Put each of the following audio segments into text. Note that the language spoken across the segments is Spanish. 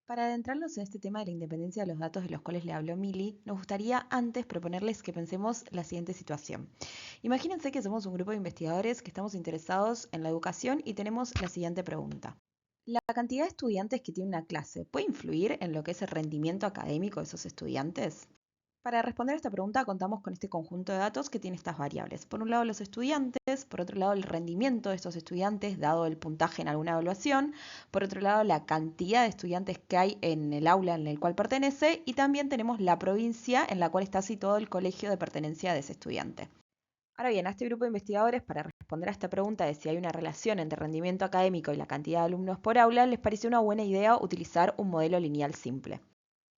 Para adentrarnos en este tema de la independencia de los datos de los cuales le habló Mili, nos gustaría antes proponerles que pensemos la siguiente situación. Imagínense que somos un grupo de investigadores que estamos interesados en la educación y tenemos la siguiente pregunta. ¿La cantidad de estudiantes que tiene una clase puede influir en lo que es el rendimiento académico de esos estudiantes? Para responder a esta pregunta contamos con este conjunto de datos que tiene estas variables. Por un lado los estudiantes, por otro lado el rendimiento de estos estudiantes dado el puntaje en alguna evaluación, por otro lado la cantidad de estudiantes que hay en el aula en el cual pertenece y también tenemos la provincia en la cual está situado el colegio de pertenencia de ese estudiante. Ahora bien, a este grupo de investigadores, para responder a esta pregunta de si hay una relación entre rendimiento académico y la cantidad de alumnos por aula, les pareció una buena idea utilizar un modelo lineal simple.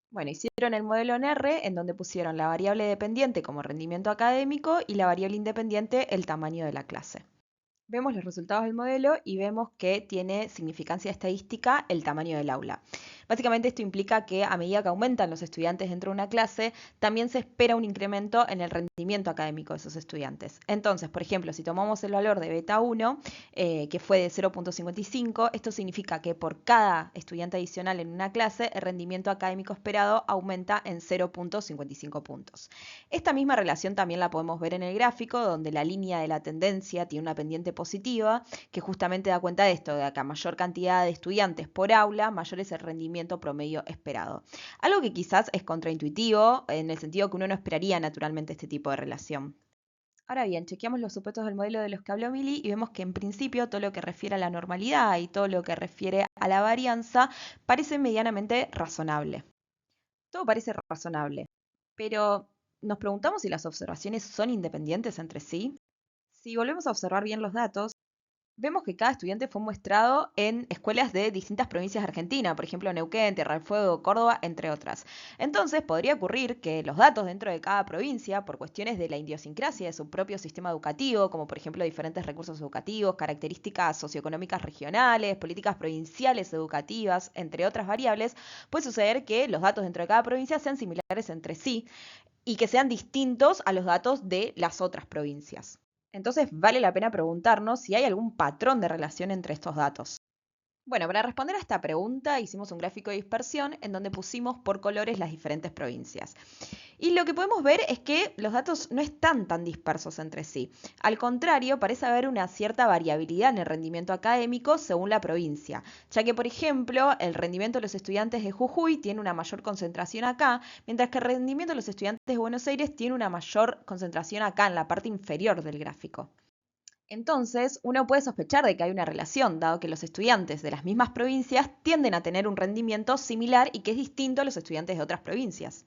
Bueno, hicieron el modelo en R, en donde pusieron la variable dependiente como rendimiento académico y la variable independiente el tamaño de la clase. Vemos los resultados del modelo y vemos que tiene significancia estadística el tamaño del aula. Básicamente esto implica que a medida que aumentan los estudiantes dentro de una clase, también se espera un incremento en el rendimiento académico de esos estudiantes. Entonces, por ejemplo, si tomamos el valor de beta 1, que fue de 0.55, esto significa que por cada estudiante adicional en una clase, el rendimiento académico esperado aumenta en 0.55 puntos. Esta misma relación también la podemos ver en el gráfico, donde la línea de la tendencia tiene una pendiente positiva, que justamente da cuenta de esto, de que a mayor cantidad de estudiantes por aula, mayor es el rendimiento promedio esperado. Algo que quizás es contraintuitivo, en el sentido que uno no esperaría naturalmente este tipo de relación. Ahora bien, chequeamos los supuestos del modelo de los que habló Mili y vemos que en principio todo lo que refiere a la normalidad y todo lo que refiere a la varianza parece medianamente razonable. Todo parece razonable, pero nos preguntamos si las observaciones son independientes entre sí. Si volvemos a observar bien los datos, vemos que cada estudiante fue muestrado en escuelas de distintas provincias de Argentina, por ejemplo Neuquén, Tierra del Fuego, Córdoba, entre otras. Entonces podría ocurrir que los datos dentro de cada provincia, por cuestiones de la idiosincrasia de su propio sistema educativo, como por ejemplo diferentes recursos educativos, características socioeconómicas regionales, políticas provinciales educativas, entre otras variables, puede suceder que los datos dentro de cada provincia sean similares entre sí y que sean distintos a los datos de las otras provincias. Entonces vale la pena preguntarnos si hay algún patrón de relación entre estos datos. Bueno, para responder a esta pregunta hicimos un gráfico de dispersión en donde pusimos por colores las diferentes provincias. Y lo que podemos ver es que los datos no están tan dispersos entre sí. Al contrario, parece haber una cierta variabilidad en el rendimiento académico según la provincia, ya que, por ejemplo, el rendimiento de los estudiantes de Jujuy tiene una mayor concentración acá, mientras que el rendimiento de los estudiantes de Buenos Aires tiene una mayor concentración acá, en la parte inferior del gráfico. Entonces, uno puede sospechar de que hay una relación, dado que los estudiantes de las mismas provincias tienden a tener un rendimiento similar y que es distinto a los estudiantes de otras provincias.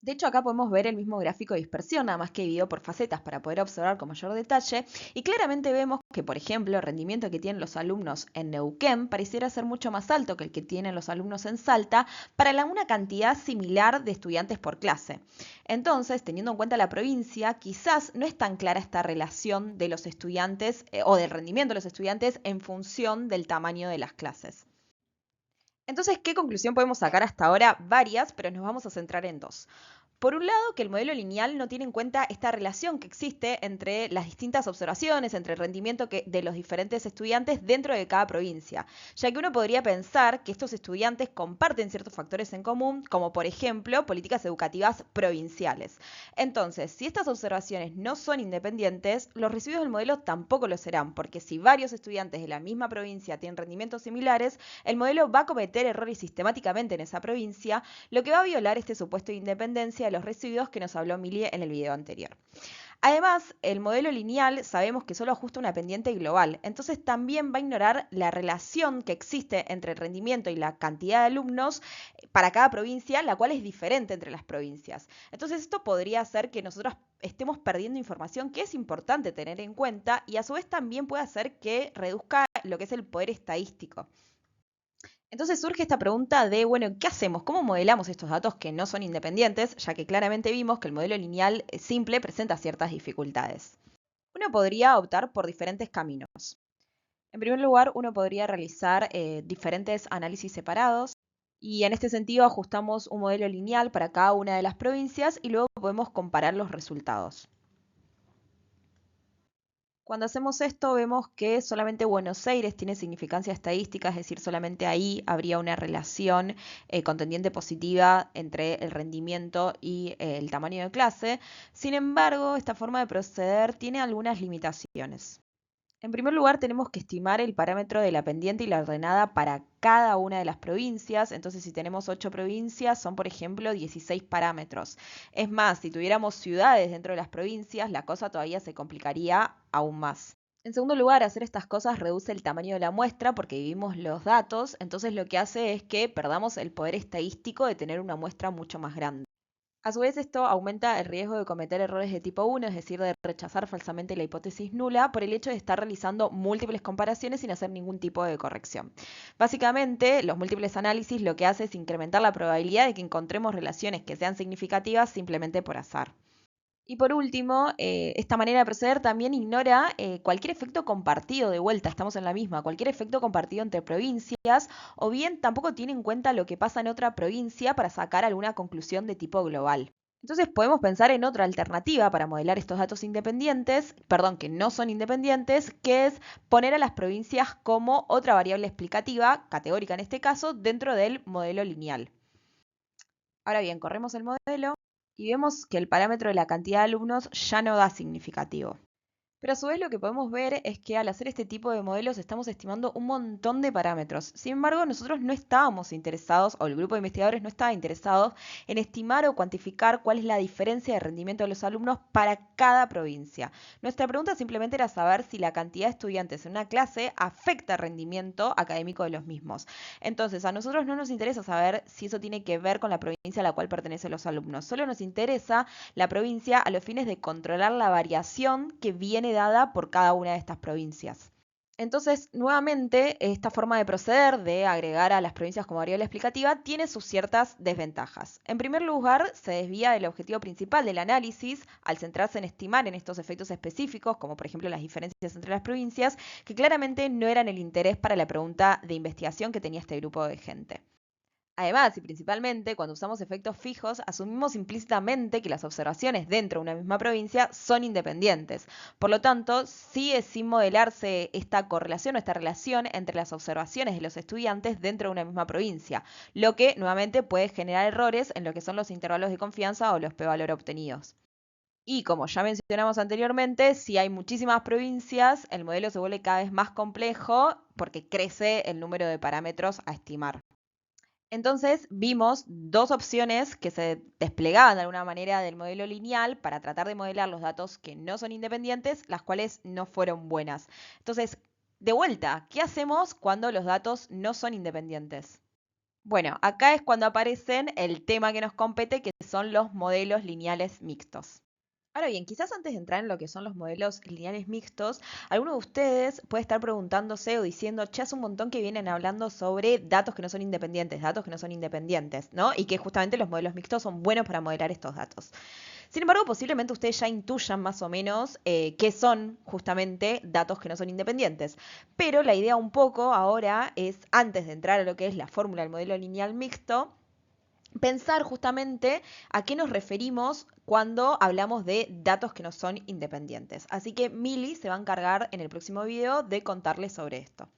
De hecho, acá podemos ver el mismo gráfico de dispersión, nada más que dividido por facetas para poder observar con mayor detalle, y claramente vemos que, por ejemplo, el rendimiento que tienen los alumnos en Neuquén pareciera ser mucho más alto que el que tienen los alumnos en Salta para una cantidad similar de estudiantes por clase. Entonces, teniendo en cuenta la provincia, quizás no es tan clara esta relación de los estudiantes o del rendimiento de los estudiantes en función del tamaño de las clases. Entonces, ¿qué conclusión podemos sacar hasta ahora? Varias, pero nos vamos a centrar en dos. Por un lado, que el modelo lineal no tiene en cuenta esta relación que existe entre las distintas observaciones, entre el rendimiento de los diferentes estudiantes dentro de cada provincia, ya que uno podría pensar que estos estudiantes comparten ciertos factores en común, como por ejemplo políticas educativas provinciales. Entonces, si estas observaciones no son independientes, los residuos del modelo tampoco lo serán, porque si varios estudiantes de la misma provincia tienen rendimientos similares, el modelo va a cometer errores sistemáticamente en esa provincia, lo que va a violar este supuesto de independencia de los residuos que nos habló Milie en el video anterior. Además, el modelo lineal sabemos que solo ajusta una pendiente global, entonces también va a ignorar la relación que existe entre el rendimiento y la cantidad de alumnos para cada provincia, la cual es diferente entre las provincias. Entonces esto podría hacer que nosotros estemos perdiendo información que es importante tener en cuenta y a su vez también puede hacer que reduzca lo que es el poder estadístico. Entonces surge esta pregunta de, bueno, ¿qué hacemos? ¿Cómo modelamos estos datos que no son independientes? Ya que claramente vimos que el modelo lineal simple presenta ciertas dificultades. Uno podría optar por diferentes caminos. En primer lugar, uno podría realizar diferentes análisis separados y en este sentido ajustamos un modelo lineal para cada una de las provincias y luego podemos comparar los resultados. Cuando hacemos esto vemos que solamente Buenos Aires tiene significancia estadística, es decir, solamente ahí habría una relación con tendiente positiva entre el rendimiento y el tamaño de clase. Sin embargo, esta forma de proceder tiene algunas limitaciones. En primer lugar, tenemos que estimar el parámetro de la pendiente y la ordenada para cada una de las provincias. Entonces, si tenemos 8 provincias, son, por ejemplo, 16 parámetros. Es más, si tuviéramos ciudades dentro de las provincias, la cosa todavía se complicaría aún más. En segundo lugar, hacer estas cosas reduce el tamaño de la muestra porque dividimos los datos, entonces lo que hace es que perdamos el poder estadístico de tener una muestra mucho más grande. A su vez, esto aumenta el riesgo de cometer errores de tipo 1, es decir, de rechazar falsamente la hipótesis nula por el hecho de estar realizando múltiples comparaciones sin hacer ningún tipo de corrección. Básicamente, los múltiples análisis lo que hace es incrementar la probabilidad de que encontremos relaciones que sean significativas simplemente por azar. Y por último, esta manera de proceder también ignora cualquier efecto compartido, de vuelta, estamos en la misma, cualquier efecto compartido entre provincias, o bien tampoco tiene en cuenta lo que pasa en otra provincia para sacar alguna conclusión de tipo global. Entonces podemos pensar en otra alternativa para modelar estos datos independientes, perdón, que no son independientes, que es poner a las provincias como otra variable explicativa, categórica en este caso, dentro del modelo lineal. Ahora bien, corremos el modelo y vemos que el parámetro de la cantidad de alumnos ya no da significativo. Pero a su vez lo que podemos ver es que al hacer este tipo de modelos estamos estimando un montón de parámetros. Sin embargo, nosotros no estábamos interesados, o el grupo de investigadores no estaba interesado, en estimar o cuantificar cuál es la diferencia de rendimiento de los alumnos para cada provincia. Nuestra pregunta simplemente era saber si la cantidad de estudiantes en una clase afecta el rendimiento académico de los mismos. Entonces, a nosotros no nos interesa saber si eso tiene que ver con la provincia a la cual pertenecen los alumnos. Solo nos interesa la provincia a los fines de controlar la variación que viene dada por cada una de estas provincias. Entonces, nuevamente, esta forma de proceder, de agregar a las provincias como variable explicativa, tiene sus ciertas desventajas. En primer lugar, se desvía del objetivo principal del análisis al centrarse en estimar en estos efectos específicos, como por ejemplo las diferencias entre las provincias, que claramente no eran el interés para la pregunta de investigación que tenía este grupo de gente. Además, y principalmente, cuando usamos efectos fijos, asumimos implícitamente que las observaciones dentro de una misma provincia son independientes. Por lo tanto, sigue sin modelarse esta correlación o esta relación entre las observaciones de los estudiantes dentro de una misma provincia, lo que nuevamente puede generar errores en lo que son los intervalos de confianza o los p-valor obtenidos. Y como ya mencionamos anteriormente, si hay muchísimas provincias, el modelo se vuelve cada vez más complejo porque crece el número de parámetros a estimar. Entonces vimos dos opciones que se desplegaban de alguna manera del modelo lineal para tratar de modelar los datos que no son independientes, las cuales no fueron buenas. Entonces, de vuelta, ¿qué hacemos cuando los datos no son independientes? Bueno, acá es cuando aparecen el tema que nos compete, que son los modelos lineales mixtos. Ahora bien, quizás antes de entrar en lo que son los modelos lineales mixtos, alguno de ustedes puede estar preguntándose o diciendo, che, hace un montón que vienen hablando sobre datos que no son independientes, ¿no? Y que justamente los modelos mixtos son buenos para modelar estos datos. Sin embargo, posiblemente ustedes ya intuyan más o menos qué son justamente datos que no son independientes. Pero la idea un poco ahora es, antes de entrar a lo que es la fórmula del modelo lineal mixto, pensar justamente a qué nos referimos cuando hablamos de datos que no son independientes. Así que Mili se va a encargar en el próximo video de contarles sobre esto.